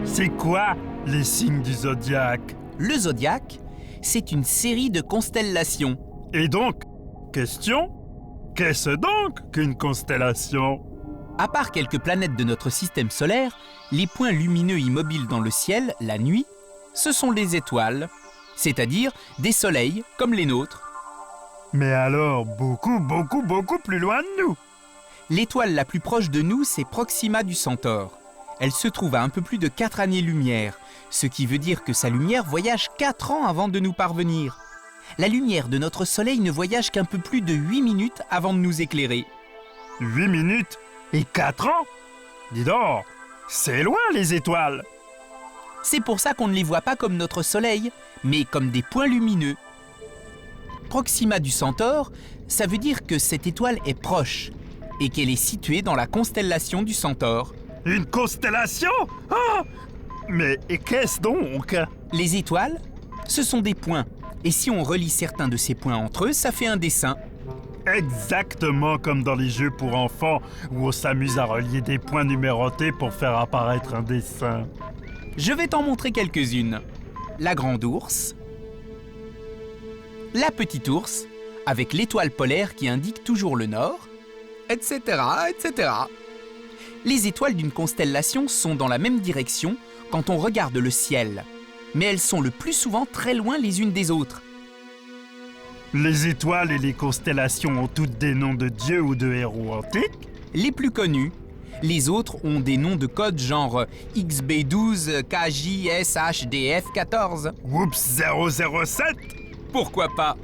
C'est quoi les signes du zodiaque? Le zodiaque, c'est une série de constellations. Et donc, question, qu'est-ce donc qu'une constellation? À part quelques planètes de notre système solaire, les points lumineux immobiles dans le ciel, la nuit, ce sont les étoiles, c'est-à-dire des soleils comme les nôtres. Mais alors, beaucoup plus loin de nous. L'étoile la plus proche de nous, c'est Proxima du Centaure. Elle se trouve à un peu plus de 4 années-lumière, ce qui veut dire que sa lumière voyage 4 ans avant de nous parvenir. La lumière de notre Soleil ne voyage qu'un peu plus de 8 minutes avant de nous éclairer. 8 minutes et 4 ans? Dis donc, c'est loin les étoiles. C'est pour ça qu'on ne les voit pas comme notre Soleil, mais comme des points lumineux. Proxima du Centaure, ça veut dire que cette étoile est proche et qu'elle est située dans la constellation du Centaure. Une constellation? Ah! Mais qu'est-ce donc? Les étoiles, ce sont des points. Et si on relie certains de ces points entre eux, ça fait un dessin. Exactement comme dans les jeux pour enfants où on s'amuse à relier des points numérotés pour faire apparaître un dessin. Je vais t'en montrer quelques-unes. La grande ours, la petite ours, avec l'étoile polaire qui indique toujours le nord, etc., etc. Les étoiles d'une constellation sont dans la même direction quand on regarde le ciel, mais elles sont le plus souvent très loin les unes des autres. Les étoiles et les constellations ont toutes des noms de dieux ou de héros antiques? Les plus connus. Les autres ont des noms de code genre XB12, KJSHDF 14. Oups 007? Pourquoi pas?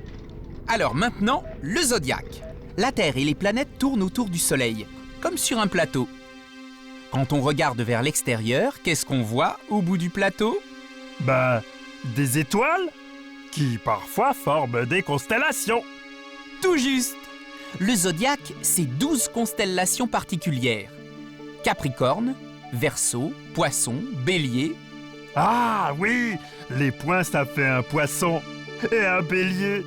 Alors maintenant, le zodiaque. La Terre et les planètes tournent autour du Soleil, comme sur un plateau. Quand on regarde vers l'extérieur, qu'est-ce qu'on voit au bout du plateau? Des étoiles qui parfois forment des constellations. Tout juste! Le zodiaque, c'est 12 constellations particulières. Capricorne, Verseau, Poisson, Bélier. Ah oui, les points ça fait un poisson et un bélier.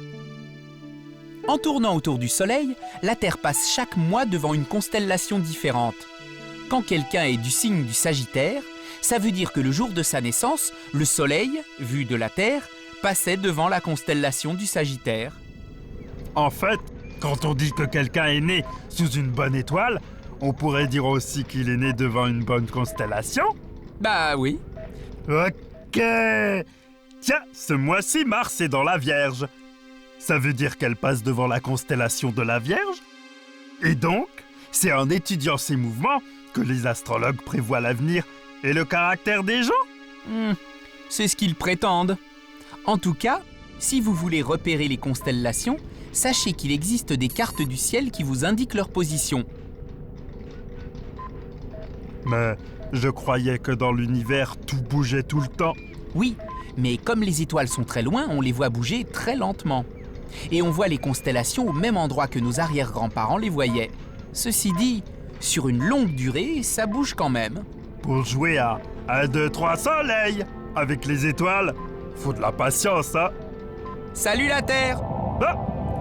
En tournant autour du Soleil, la Terre passe chaque mois devant une constellation différente. Quand quelqu'un est du signe du Sagittaire, ça veut dire que le jour de sa naissance, le Soleil, vu de la Terre, passait devant la constellation du Sagittaire. En fait, quand on dit que quelqu'un est né sous une bonne étoile, on pourrait dire aussi qu'il est né devant une bonne constellation? Bah oui. Ok. Tiens, ce mois-ci, Mars est dans la Vierge. Ça veut dire qu'elle passe devant la constellation de la Vierge? Et donc, c'est en étudiant ces mouvements que les astrologues prévoient l'avenir et le caractère des gens? C'est ce qu'ils prétendent. En tout cas, si vous voulez repérer les constellations, sachez qu'il existe des cartes du ciel qui vous indiquent leur position. Mais je croyais que dans l'univers, tout bougeait tout le temps. Oui, mais comme les étoiles sont très loin, on les voit bouger très lentement. Et on voit les constellations au même endroit que nos arrière-grands-parents les voyaient. Ceci dit, sur une longue durée, ça bouge quand même. Pour jouer à 1, 2, 3 soleil avec les étoiles, faut de la patience, hein? Salut la Terre! Ah!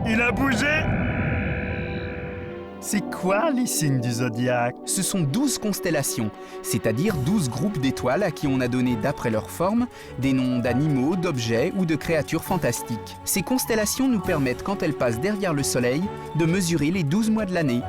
Il a bougé! C'est quoi les signes du zodiaque? Ce sont 12 constellations, c'est-à-dire 12 groupes d'étoiles à qui on a donné, d'après leur forme, des noms d'animaux, d'objets ou de créatures fantastiques. Ces constellations nous permettent, quand elles passent derrière le Soleil, de mesurer les 12 mois de l'année.